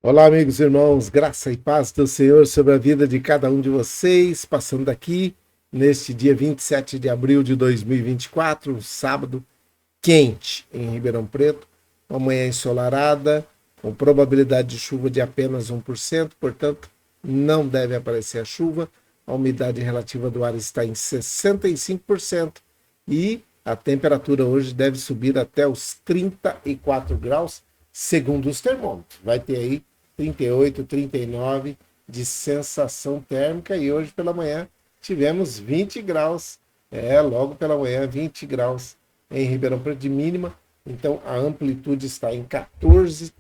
Olá, amigos e irmãos, graça e paz do Senhor sobre a vida de cada um de vocês, passando aqui neste dia 27 de abril de 2024, um sábado quente em Ribeirão Preto, uma manhã ensolarada, com probabilidade de chuva de apenas 1%, portanto, não deve aparecer a chuva, a umidade relativa do ar está em 65% e a temperatura hoje deve subir até os 34 graus, segundo os termômetros. Vai ter aí 38, 39 de sensação térmica e hoje pela manhã tivemos 20 graus, logo pela manhã 20 graus em Ribeirão Preto de mínima, então a amplitude está em 14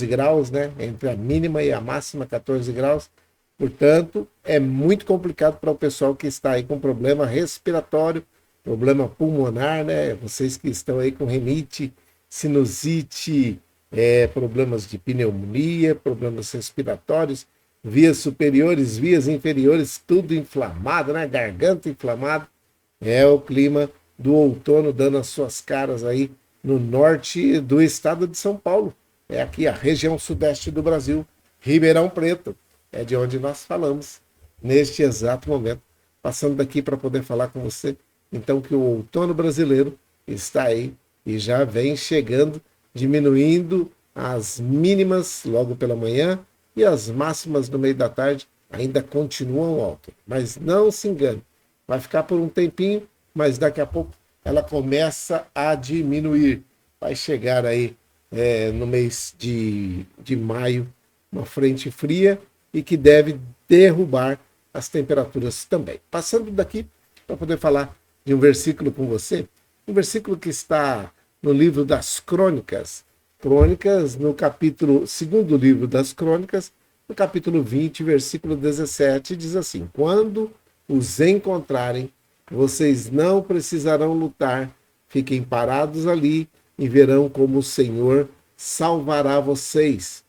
graus, né? Entre a mínima e a máxima, 14 graus. Portanto, é muito complicado para o pessoal que está aí com problema respiratório, problema pulmonar, né? Vocês que estão aí com rinite, sinusite, problemas de pneumonia, problemas respiratórios, vias superiores, vias inferiores, tudo inflamado, né? Garganta inflamada. É o clima do outono dando as suas caras aí no norte do estado de São Paulo. É aqui a região sudeste do Brasil, Ribeirão Preto. É de onde nós falamos neste exato momento. Passando daqui para poder falar com você, então, que o outono brasileiro está aí e já vem chegando, diminuindo as mínimas logo pela manhã e as máximas no meio da tarde ainda continuam altas. Mas não se engane, vai ficar por um tempinho, mas daqui a pouco ela começa a diminuir. Vai chegar aí no mês de maio uma frente fria e que deve derrubar as temperaturas também. Passando daqui para poder falar de um versículo com você, um versículo que está no livro das Crônicas, Crônicas no capítulo, segundo livro das Crônicas, no capítulo 20, versículo 17, diz assim: quando os encontrarem, vocês não precisarão lutar, fiquem parados ali e verão como o Senhor salvará vocês.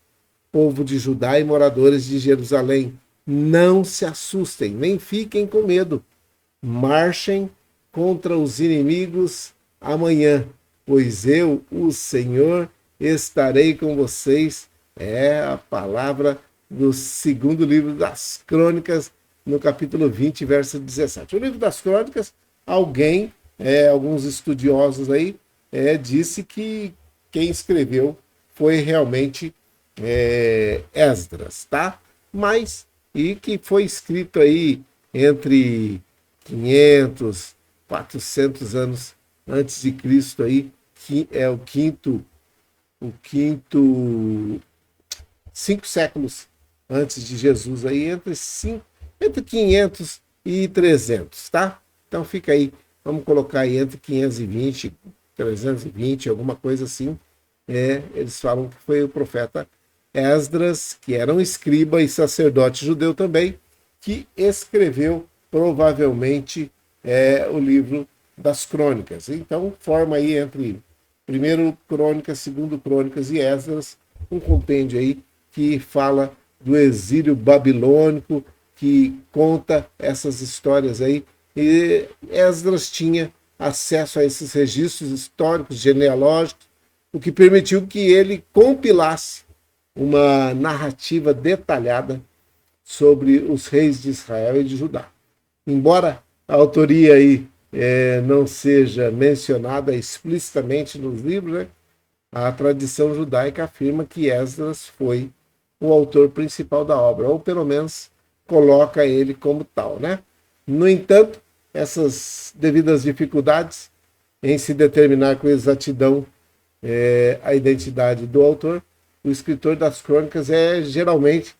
Povo de Judá e moradores de Jerusalém, não se assustem, nem fiquem com medo. Marchem contra os inimigos amanhã, pois eu, o Senhor, estarei com vocês. É a palavra do segundo livro das Crônicas, no capítulo 20, verso 17. O livro das Crônicas, alguns estudiosos aí, disse que quem escreveu foi realmente Esdras, tá? Mas, e que foi escrito aí entre 500, 400 anos antes de Cristo aí, que é o quinto 5 séculos antes de Jesus aí, entre 500 e 300, tá? Então fica aí, vamos colocar aí entre 520 e 320, alguma coisa assim. Eles falam que foi o profeta Esdras, que era um escriba e sacerdote judeu também, que escreveu provavelmente o livro das Crônicas. Então forma aí entre primeiro Crônicas, segundo Crônicas e Esdras, um compêndio aí que fala do exílio babilônico, que conta essas histórias aí. E Esdras tinha acesso a esses registros históricos, genealógicos, o que permitiu que ele compilasse uma narrativa detalhada sobre os reis de Israel e de Judá. Embora a autoria aí não seja mencionada explicitamente nos livros, né, a tradição judaica afirma que Esdras foi o autor principal da obra, ou pelo menos coloca ele como tal, né? No entanto, essas devidas dificuldades em se determinar com exatidão a identidade do autor, o escritor das crônicas é geralmente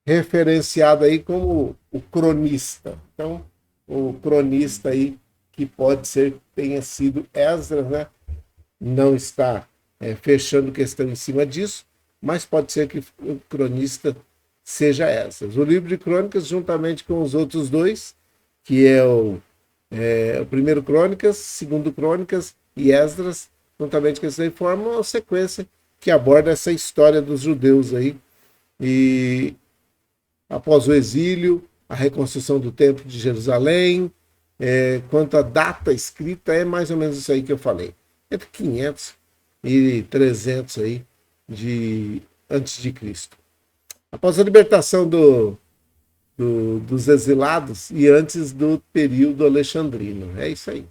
referenciado aí como o cronista. Então, o cronista aí, que pode ser que tenha sido Esdras, né? Não está fechando questão em cima disso, mas pode ser que o cronista seja Esdras. O livro de crônicas, juntamente com os outros dois, que é o primeiro Crônicas, segundo Crônicas e Esdras, juntamente com esse, formam uma sequência que aborda essa história dos judeus aí, e após o exílio, a reconstrução do templo de Jerusalém. Quanto à data escrita, é mais ou menos isso aí que eu falei. Entre 500 e 300 aí antes de Cristo. Após a libertação dos exilados e antes do período alexandrino. É isso aí.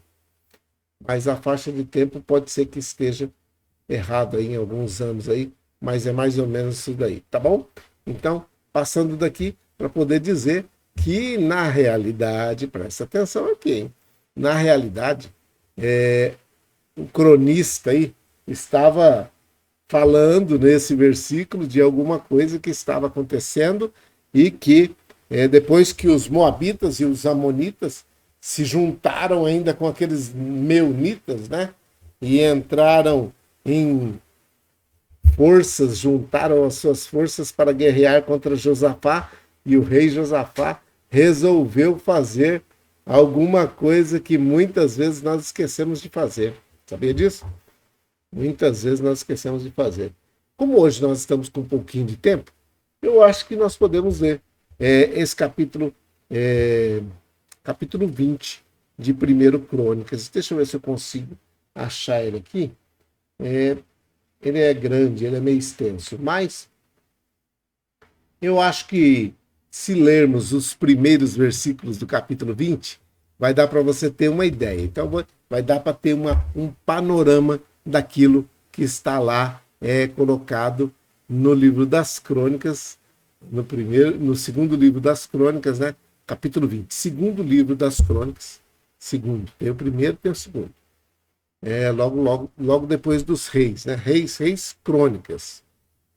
Mas a faixa de tempo pode ser que esteja errada em alguns anos aí, mas é mais ou menos isso daí, tá bom? Então, passando daqui para poder dizer que na realidade, presta atenção aqui, hein? Na realidade, o cronista aí estava falando nesse versículo de alguma coisa que estava acontecendo e que depois que os moabitas e os amonitas se juntaram ainda com aqueles meunitas, né? E entraram em forças, juntaram as suas forças para guerrear contra Josafá, e o rei Josafá resolveu fazer alguma coisa que muitas vezes nós esquecemos de fazer. Sabia disso? Muitas vezes nós esquecemos de fazer. Como hoje nós estamos com um pouquinho de tempo, eu acho que nós podemos ler esse capítulo, capítulo 20 de 1 Crônicas. Deixa eu ver se eu consigo achar ele aqui. Ele é grande, ele é meio extenso, mas eu acho que se lermos os primeiros versículos do capítulo 20, vai dar para você ter uma ideia. Então vai dar para ter um panorama daquilo que está lá colocado no livro das Crônicas, no segundo livro das Crônicas, né? Capítulo 20, segundo livro das Crônicas, segundo, tem o primeiro, tem o segundo. Logo depois dos reis, né? Reis, Crônicas.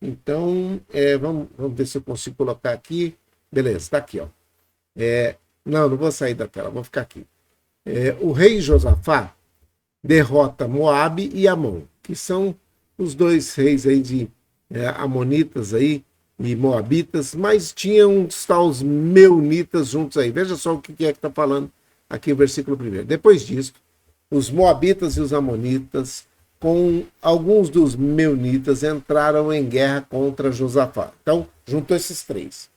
Então, vamos ver se eu consigo colocar aqui. Beleza, está aqui, ó. Não vou sair da tela, vou ficar aqui. O rei Josafá derrota Moabe e Amon, que são os dois reis aí de amonitas aí e moabitas, mas tinham os meunitas juntos aí. Veja só o que é que está falando aqui o versículo 1. Depois disso, os moabitas e os amonitas, com alguns dos meunitas, entraram em guerra contra Josafá. Então, juntou esses três.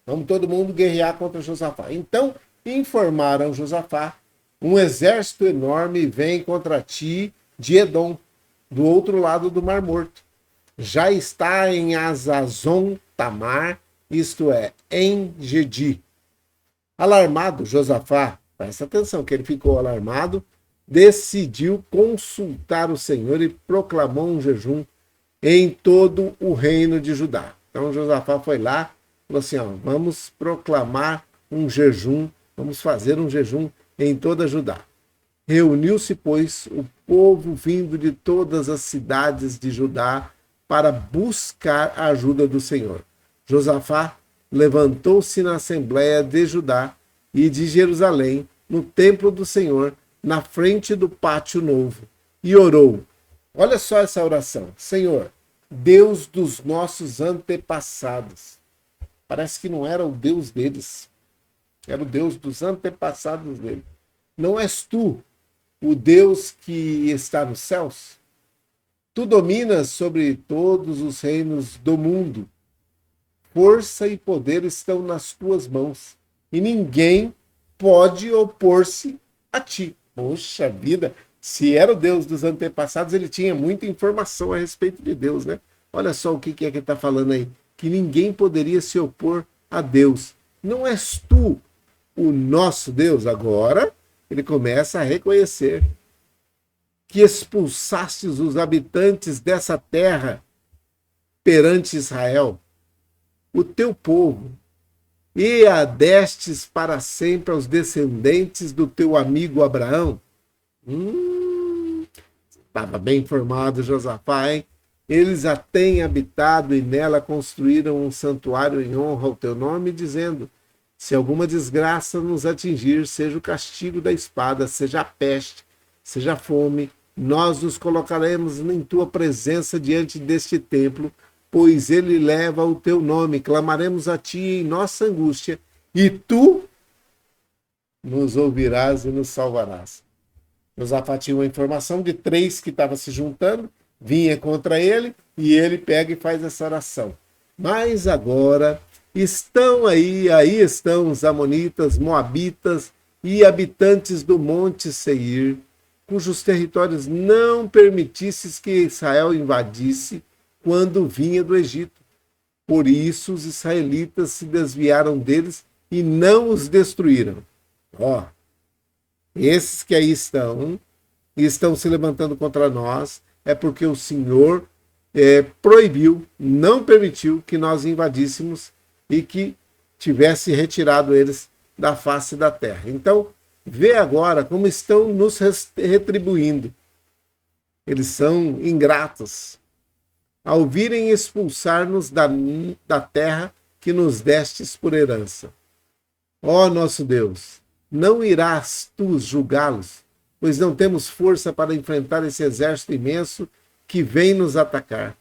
Vamos todo mundo guerrear contra Josafá. Então, informaram Josafá: um exército enorme vem contra ti de Edom, do outro lado do Mar Morto. Já está em Azazon Tamar, isto é, em Gedi. Alarmado, Josafá, presta atenção que ele ficou alarmado, decidiu consultar o Senhor e proclamou um jejum em todo o reino de Judá. Então Josafá foi lá, falou assim, vamos proclamar um jejum, vamos fazer um jejum em toda Judá. Reuniu-se, pois, o povo vindo de todas as cidades de Judá para buscar a ajuda do Senhor. Josafá levantou-se na Assembleia de Judá e de Jerusalém, no templo do Senhor, na frente do pátio novo, e orou. Olha só essa oração. Senhor, Deus dos nossos antepassados. Parece que não era o Deus deles, era o Deus dos antepassados dele. Não és tu o Deus que está nos céus? Tu dominas sobre todos os reinos do mundo. Força e poder estão nas tuas mãos, e ninguém pode opor-se a ti. Poxa vida, se era o Deus dos antepassados, ele tinha muita informação a respeito de Deus, né? Olha só o que é que ele está falando aí, que ninguém poderia se opor a Deus. Não és tu o nosso Deus? Agora ele começa a reconhecer que expulsastes os habitantes dessa terra perante Israel, o teu povo, e a destes para sempre aos descendentes do teu amigo Abraão. Estava bem informado Josafá, hein? Eles a têm habitado e nela construíram um santuário em honra ao teu nome, dizendo: se alguma desgraça nos atingir, seja o castigo da espada, seja a peste, seja a fome, nós nos colocaremos em tua presença diante deste templo, pois ele leva o teu nome, clamaremos a ti em nossa angústia, e tu nos ouvirás e nos salvarás. Josafá tinha uma informação de 3 que estavam se juntando, vinha contra ele, e ele pega e faz essa oração. Mas agora estão aí estão os amonitas, moabitas e habitantes do monte Seir, cujos territórios não permitisses que Israel invadisse, quando vinha do Egito. Por isso os israelitas se desviaram deles e não os destruíram. Ó, esses que aí estão e estão se levantando contra nós, é porque o Senhor proibiu, não permitiu que nós invadíssemos e que tivesse retirado eles da face da terra. Então, vê agora como estão nos retribuindo. Eles são ingratos. Ao virem expulsar-nos da terra que nos destes por herança. Ó nosso Deus, não irás tu julgá-los, pois não temos força para enfrentar esse exército imenso que vem nos atacar.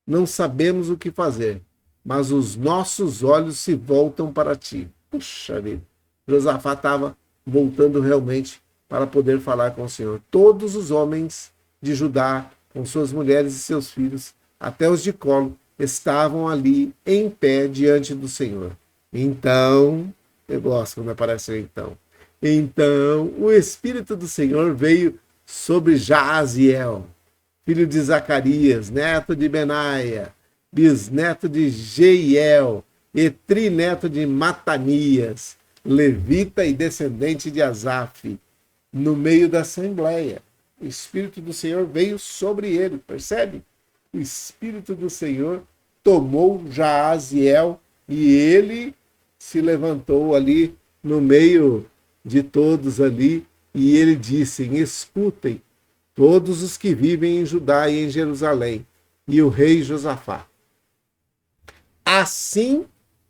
Não sabemos o que fazer, mas os nossos olhos se voltam para ti. Puxa vida, Josafá estava voltando realmente para poder falar com o Senhor. Todos os homens de Judá, com suas mulheres e seus filhos, até os de colo, estavam ali em pé diante do Senhor. Então, eu gosto quando aparece o então. Então, o Espírito do Senhor veio sobre Jaaziel, filho de Zacarias, neto de Benaia, bisneto de Jeiel, e trineto de Matanias, levita e descendente de Asaf, no meio da assembleia. O Espírito do Senhor veio sobre ele, percebe? O Espírito do Senhor tomou Jaaziel e ele se levantou ali no meio de todos ali e ele disse: escutem todos os que vivem em Judá e em Jerusalém e o rei Josafá. Assim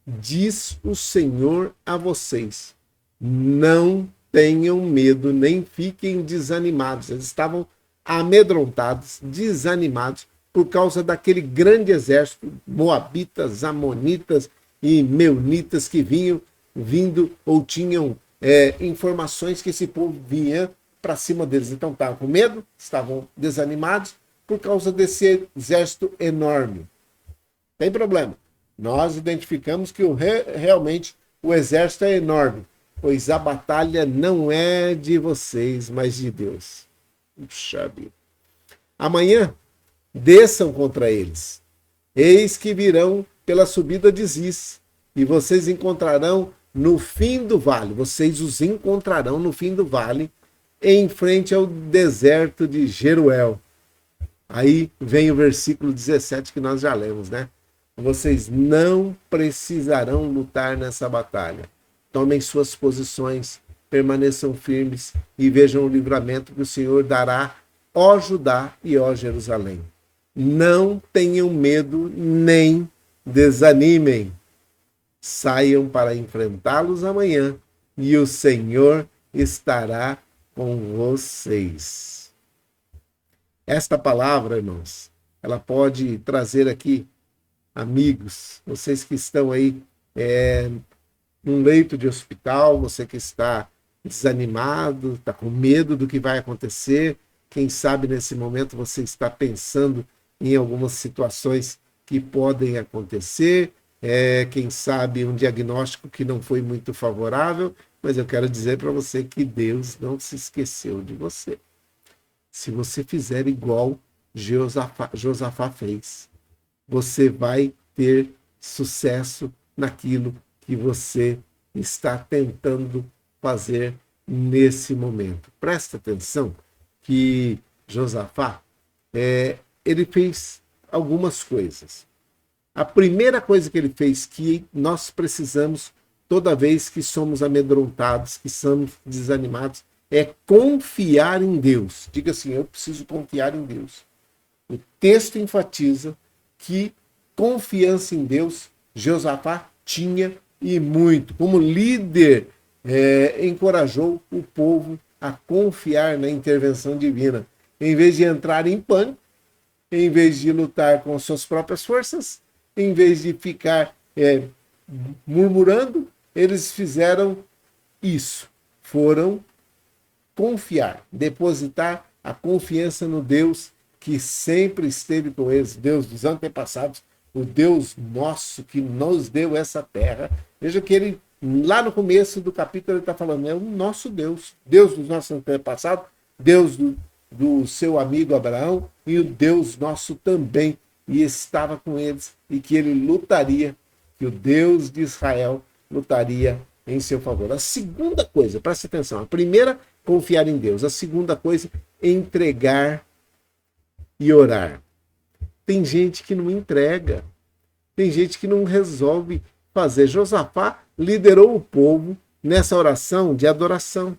diz o Senhor a vocês: não tenham medo, nem fiquem desanimados. Eles estavam amedrontados, desanimados, por causa daquele grande exército, moabitas, amonitas e meunitas que vindo ou tinham informações que esse povo vinha para cima deles. Então estavam com medo, estavam desanimados por causa desse exército enorme. Tem problema. Nós identificamos que realmente o exército é enorme, pois a batalha não é de vocês, mas de Deus. Puxa vida. Amanhã desçam contra eles. Eis que virão pela subida de Ziz, e vocês encontrarão no fim do vale. Vocês os encontrarão no fim do vale, em frente ao deserto de Jeruel. Aí vem o versículo 17 que nós já lemos, né? Vocês não precisarão lutar nessa batalha. Tomem suas posições, permaneçam firmes e vejam o livramento que o Senhor dará, ó Judá e ó Jerusalém. Não tenham medo nem desanimem. Saiam para enfrentá-los amanhã e o Senhor estará com vocês. Esta palavra, irmãos, ela pode trazer aqui amigos, vocês que estão aí num leito de hospital, você que está desanimado, está com medo do que vai acontecer, quem sabe nesse momento você está pensando em algumas situações que podem acontecer, quem sabe um diagnóstico que não foi muito favorável, mas eu quero dizer para você que Deus não se esqueceu de você. Se você fizer igual Josafá fez, você vai ter sucesso naquilo que você está tentando fazer nesse momento. Presta atenção que Josafá, ele fez algumas coisas. A primeira coisa que ele fez, que nós precisamos toda vez que somos amedrontados, que somos desanimados, é confiar em Deus. Diga assim: eu preciso confiar em Deus. O texto enfatiza que confiança em Deus Josafá tinha e muito. Como líder, encorajou o povo a confiar na intervenção divina. Em vez de entrar em pânico, em vez de lutar com suas próprias forças, em vez de ficar murmurando, eles fizeram isso. Foram confiar, depositar a confiança no Deus que sempre esteve com eles, Deus dos antepassados, o Deus nosso que nos deu essa terra. Veja que ele, lá no começo do capítulo, ele está falando, é o nosso Deus, Deus dos nossos antepassados, Deus do seu amigo Abraão e o Deus nosso também, e estava com eles, e que ele lutaria, que o Deus de Israel lutaria em seu favor. A segunda coisa, preste atenção, a primeira, confiar em Deus. A segunda coisa, entregar e orar. Tem gente que não entrega, tem gente que não resolve fazer. Josafá liderou o povo nessa oração de adoração,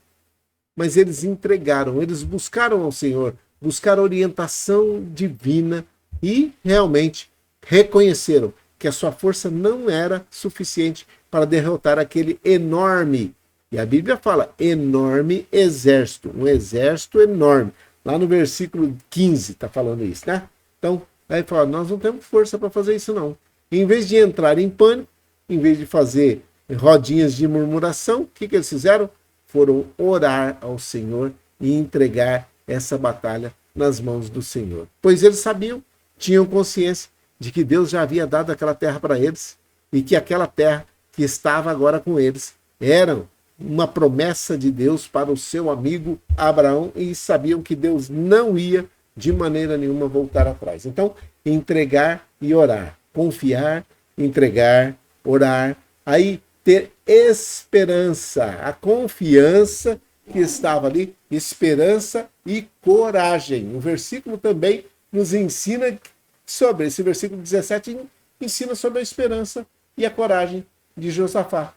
mas eles entregaram, eles buscaram ao Senhor, buscaram orientação divina e realmente reconheceram que a sua força não era suficiente para derrotar aquele enorme, e a Bíblia fala enorme exército, um exército enorme. Lá no versículo 15 está falando isso, né? Então, aí fala, nós não temos força para fazer isso não. Em vez de entrar em pânico, em vez de fazer rodinhas de murmuração, o que eles fizeram? Foram orar ao Senhor e entregar essa batalha nas mãos do Senhor. Pois eles sabiam, tinham consciência de que Deus já havia dado aquela terra para eles e que aquela terra que estava agora com eles era uma promessa de Deus para o seu amigo Abraão, e sabiam que Deus não ia de maneira nenhuma voltar atrás. Então, entregar e orar. Confiar, entregar, orar. Aí, ter esperança. A confiança que estava ali, esperança e coragem. O versículo também nos ensina sobre, esse versículo 17 ensina sobre a esperança e a coragem de Josafá.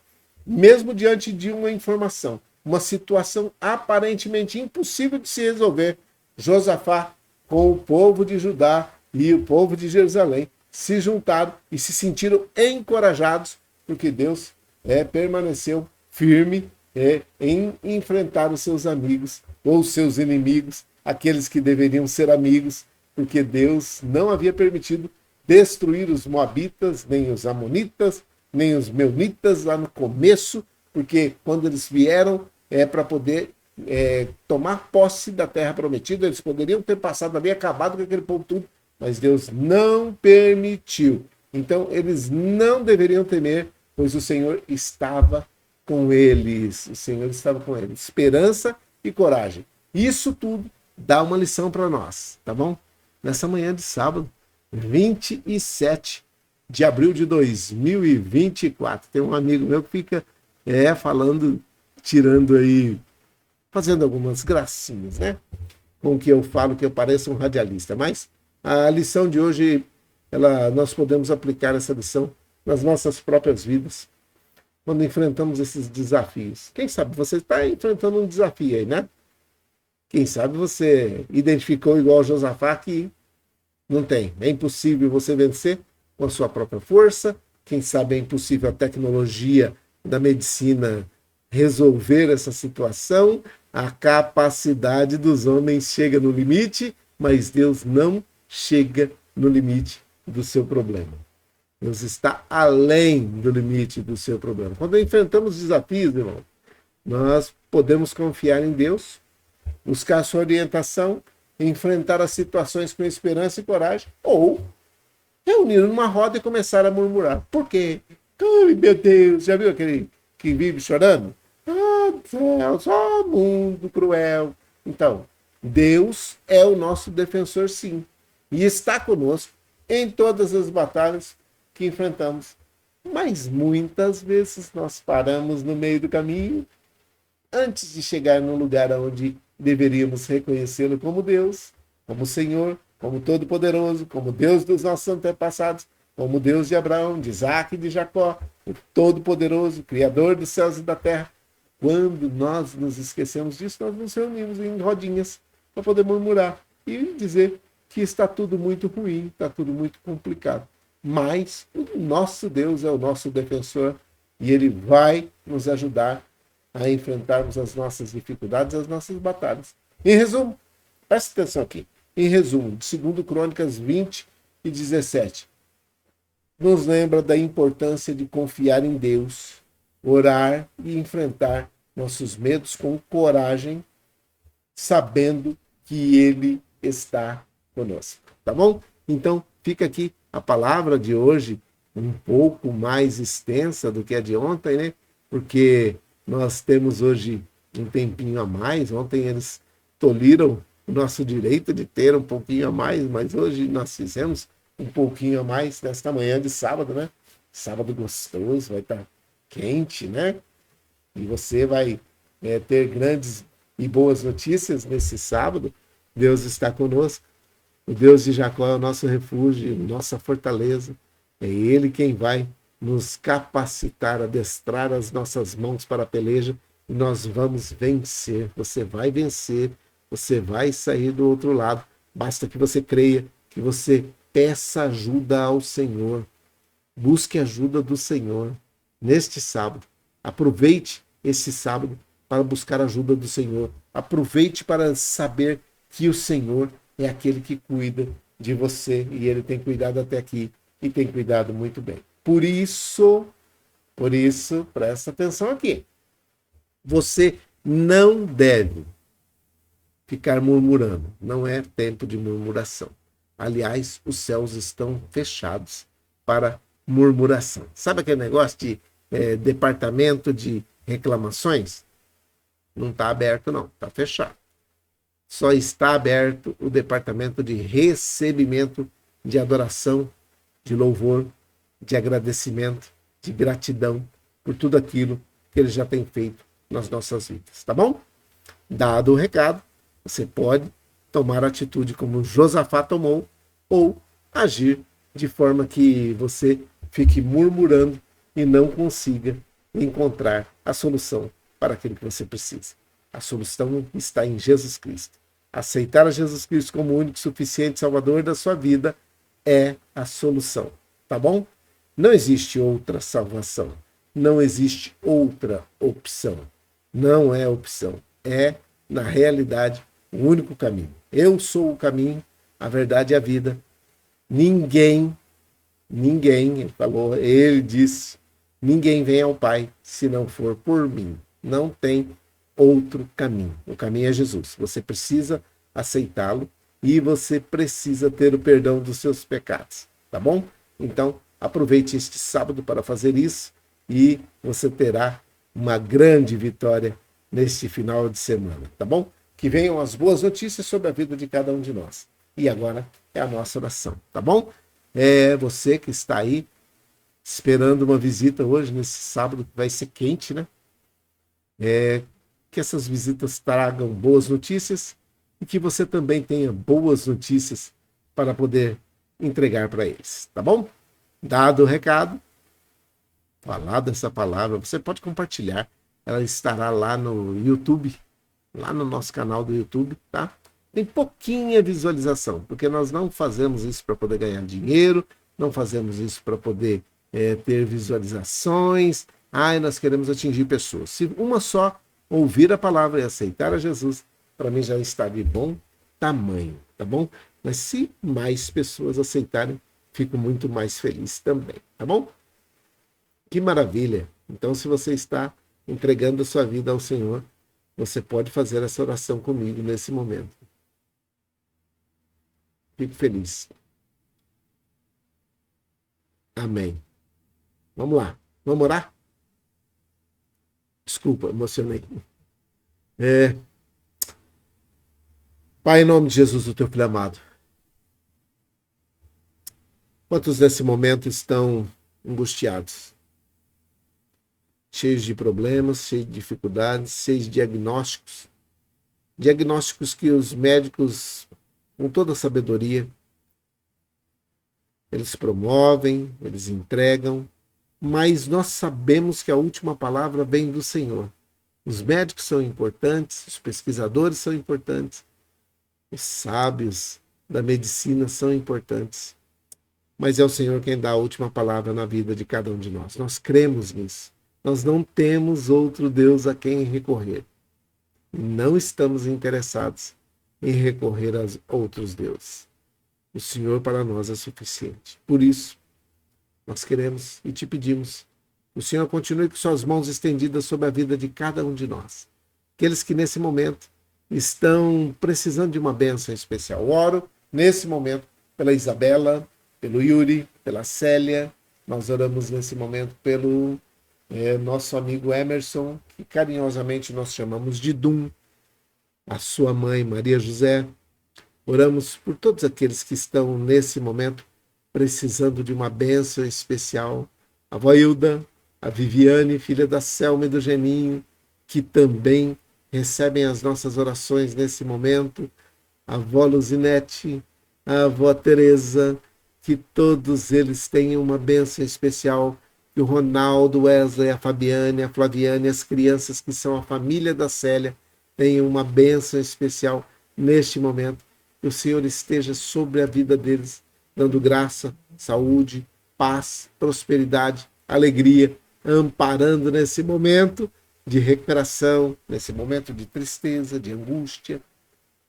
Mesmo diante de uma informação, uma situação aparentemente impossível de se resolver, Josafá, com o povo de Judá e o povo de Jerusalém, se juntaram e se sentiram encorajados, porque Deus permaneceu firme em enfrentar os seus amigos ou os seus inimigos, aqueles que deveriam ser amigos, porque Deus não havia permitido destruir os moabitas, nem os amonitas, nem os meunitas lá no começo, porque quando eles vieram para poder tomar posse da terra prometida, eles poderiam ter passado ali, acabado com aquele povo tudo, mas Deus não permitiu. Então eles não deveriam temer, pois o Senhor estava com eles. O Senhor estava com eles. Esperança e coragem. Isso tudo dá uma lição para nós, tá bom? Nessa manhã de sábado, 27 de abril de 2024. Tem um amigo meu que fica falando, tirando aí, fazendo algumas gracinhas, né? Com que eu falo que eu pareço um radialista. Mas a lição de hoje, nós podemos aplicar essa lição nas nossas próprias vidas, quando enfrentamos esses desafios. Quem sabe você está enfrentando um desafio aí, né? Quem sabe você identificou igual Josafá que não tem. É impossível você vencer com a sua própria força. Quem sabe é impossível a tecnologia da medicina resolver essa situação. A capacidade dos homens chega no limite, mas Deus não chega no limite do seu problema. Deus está além do limite do seu problema. Quando enfrentamos desafios, irmão, nós podemos confiar em Deus, buscar a sua orientação, enfrentar as situações com esperança e coragem, ou reunir numa roda e começar a murmurar. Por quê? Ai, meu Deus, já viu aquele que vive chorando? Ah, céu, só mundo cruel. Então, Deus é o nosso defensor, sim, e está conosco em todas as batalhas que enfrentamos. Mas muitas vezes nós paramos no meio do caminho, antes de chegar no lugar onde deveríamos reconhecê-lo como Deus, como Senhor, como Todo-Poderoso, como Deus dos nossos antepassados, como Deus de Abraão, de Isaac e de Jacó, o Todo-Poderoso, Criador dos céus e da terra. Quando nós nos esquecemos disso, nós nos reunimos em rodinhas para poder murmurar e dizer que está tudo muito ruim, está tudo muito complicado. Mas o nosso Deus é o nosso defensor e Ele vai nos ajudar a enfrentarmos as nossas dificuldades, as nossas batalhas. Em resumo, preste atenção aqui. Em resumo, de 2 Crônicas 20 e 17, nos lembra da importância de confiar em Deus, orar e enfrentar nossos medos com coragem, sabendo que Ele está conosco. Tá bom? Então, fica aqui a palavra de hoje, um pouco mais extensa do que a de ontem, né? Porque nós temos hoje um tempinho a mais. Ontem eles tolhiram o nosso direito de ter um pouquinho a mais, mas hoje nós fizemos um pouquinho a mais nesta manhã de sábado, né? Sábado gostoso, vai estar quente, né? E você vai ter grandes e boas notícias nesse sábado. Deus está conosco. O Deus de Jacó é o nosso refúgio, nossa fortaleza. É Ele quem vai nos capacitar, adestrar as nossas mãos para a peleja e nós vamos vencer. Você vai vencer, você vai sair do outro lado. Basta que você creia, que você peça ajuda ao Senhor. Busque ajuda do Senhor neste sábado. Aproveite esse sábado para buscar ajuda do Senhor. Aproveite para saber que o Senhor é aquele que cuida de você e ele tem cuidado até aqui e tem cuidado muito bem. Por isso, presta atenção aqui. Você não deve ficar murmurando. Não é tempo de murmuração. Aliás, os céus estão fechados para murmuração. Sabe aquele negócio de departamento de reclamações? Não está aberto, não. Está fechado. Só está aberto o departamento de recebimento de adoração, de louvor, de agradecimento, de gratidão por tudo aquilo que ele já tem feito nas nossas vidas, tá bom? Dado o recado, você pode tomar atitude como Josafá tomou ou agir de forma que você fique murmurando e não consiga encontrar a solução para aquilo que você precisa. A solução está em Jesus Cristo. Aceitar a Jesus Cristo como o único, suficiente Salvador da sua vida é a solução, tá bom? Não existe outra salvação. Não existe outra opção. Não é opção. É, na realidade, o único caminho. Eu sou o caminho, a verdade e a vida. Ninguém, ele disse, ninguém vem ao Pai se não for por mim. Não tem outro caminho. O caminho é Jesus. Você precisa aceitá-lo e você precisa ter o perdão dos seus pecados, tá bom? Então, aproveite este sábado para fazer isso e você terá uma grande vitória neste final de semana, tá bom? Que venham as boas notícias sobre a vida de cada um de nós. E agora é a nossa oração, tá bom? É você que está aí esperando uma visita hoje, nesse sábado, que vai ser quente, né? Que essas visitas tragam boas notícias e que você também tenha boas notícias para poder entregar para eles, tá bom? Dado o recado, falado essa palavra, você pode compartilhar. Ela estará lá no YouTube, lá no nosso canal do YouTube, tá? Tem pouquinha visualização, porque nós não fazemos isso para poder ganhar dinheiro, não fazemos isso para poder ter visualizações. Nós queremos atingir pessoas. Se uma só ouvir a palavra e aceitar a Jesus, para mim já está de bom tamanho, tá bom? Mas se mais pessoas aceitarem, fico muito mais feliz também, tá bom? Que maravilha! Então, se você está entregando a sua vida ao Senhor, você pode fazer essa oração comigo nesse momento. Fico feliz. Amém. Vamos lá. Vamos orar? Desculpa, emocionei. Pai, em nome de Jesus, o teu filho amado. Quantos nesse momento estão angustiados? Cheios de problemas, cheios de dificuldades, cheios de diagnósticos. Diagnósticos que os médicos, com toda a sabedoria, eles promovem, eles entregam, mas nós sabemos que a última palavra vem do Senhor. Os médicos são importantes, os pesquisadores são importantes, os sábios da medicina são importantes, mas é o Senhor quem dá a última palavra na vida de cada um de nós. Nós cremos nisso. Nós não temos outro Deus a quem recorrer. Não estamos interessados em recorrer a outros deuses. O Senhor para nós é suficiente. Por isso, nós queremos e te pedimos que o Senhor continue com suas mãos estendidas sobre a vida de cada um de nós. Aqueles que nesse momento estão precisando de uma bênção especial. Oro nesse momento pela Isabela, pelo Yuri, pela Célia. Nós oramos nesse momento pelo nosso amigo Emerson, que carinhosamente nós chamamos de Dum, a sua mãe Maria José. Oramos por todos aqueles que estão nesse momento precisando de uma bênção especial. A avó Hilda, a Viviane, filha da Selma e do Geninho, que também recebem as nossas orações nesse momento. A avó Luzinete, a avó Teresa, que todos eles tenham uma bênção especial. Que o Ronaldo, Wesley, a Fabiane, a Flaviane, as crianças que são a família da Célia, tenham uma bênção especial neste momento. Que o Senhor esteja sobre a vida deles, dando graça, saúde, paz, prosperidade, alegria, amparando nesse momento de recuperação, nesse momento de tristeza, de angústia.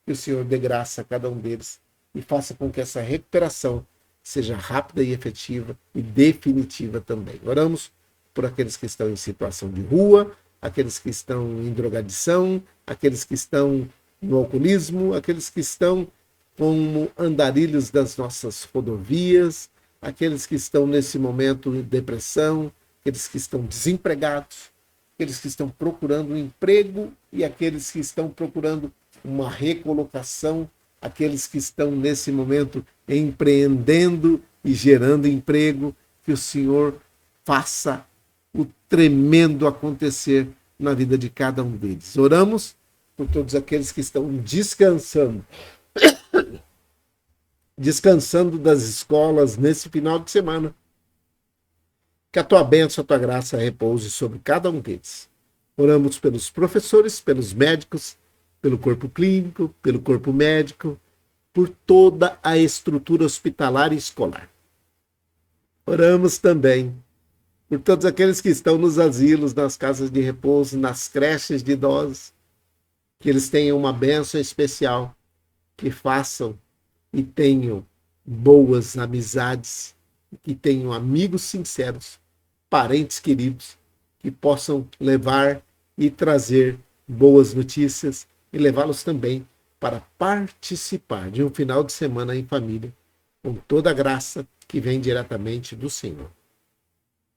Que o Senhor dê graça a cada um deles e faça com que essa recuperação seja rápida e efetiva e definitiva também. Oramos por aqueles que estão em situação de rua, aqueles que estão em drogadição, aqueles que estão no alcoolismo, aqueles que estão como andarilhos das nossas rodovias, aqueles que estão nesse momento em depressão, aqueles que estão desempregados, aqueles que estão procurando um emprego e aqueles que estão procurando uma recolocação, aqueles que estão nesse momento empreendendo e gerando emprego, que o Senhor faça o tremendo acontecer na vida de cada um deles. Oramos por todos aqueles que estão descansando das escolas nesse final de semana. Que a tua bênção, a tua graça repouse sobre cada um deles. Oramos pelos professores, pelos médicos, pelo corpo clínico, pelo corpo médico, por toda a estrutura hospitalar e escolar. Oramos também por todos aqueles que estão nos asilos, nas casas de repouso, nas creches de idosos, que eles tenham uma bênção especial, que façam e tenham boas amizades, que tenham amigos sinceros, parentes queridos, que possam levar e trazer boas notícias e levá-los também para participar de um final de semana em família, com toda a graça que vem diretamente do Senhor.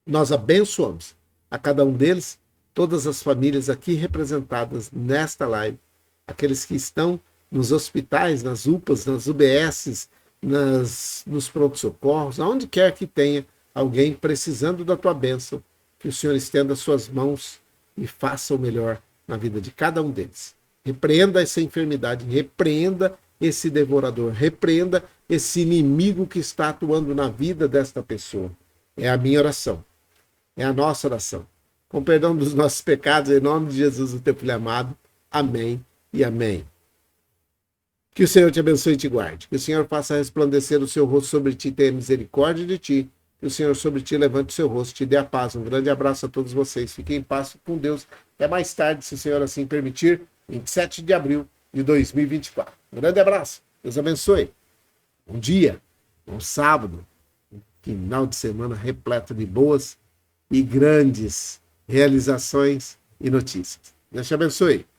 Nós abençoamos a cada um deles, todas as famílias aqui representadas nesta live, aqueles que estão nos hospitais, nas UPAs, nas UBSs, nos pronto-socorros, aonde quer que tenha alguém precisando da tua bênção, que o Senhor estenda suas mãos e faça o melhor na vida de cada um deles. Repreenda essa enfermidade, repreenda esse devorador, repreenda esse inimigo que está atuando na vida desta pessoa. É a minha oração, é a nossa oração. Com perdão dos nossos pecados, em nome de Jesus, o teu filho amado. Amém e amém. Que o Senhor te abençoe e te guarde. Que o Senhor faça resplandecer o seu rosto sobre ti e tenha misericórdia de ti. Que o Senhor sobre ti levante o seu rosto e te dê a paz. Um grande abraço a todos vocês. Fiquem em paz com Deus. Até mais tarde, se o Senhor assim permitir, 27 de abril de 2024. Um grande abraço. Deus abençoe. Bom dia, bom sábado, um final de semana repleto de boas e grandes realizações e notícias. Deus te abençoe.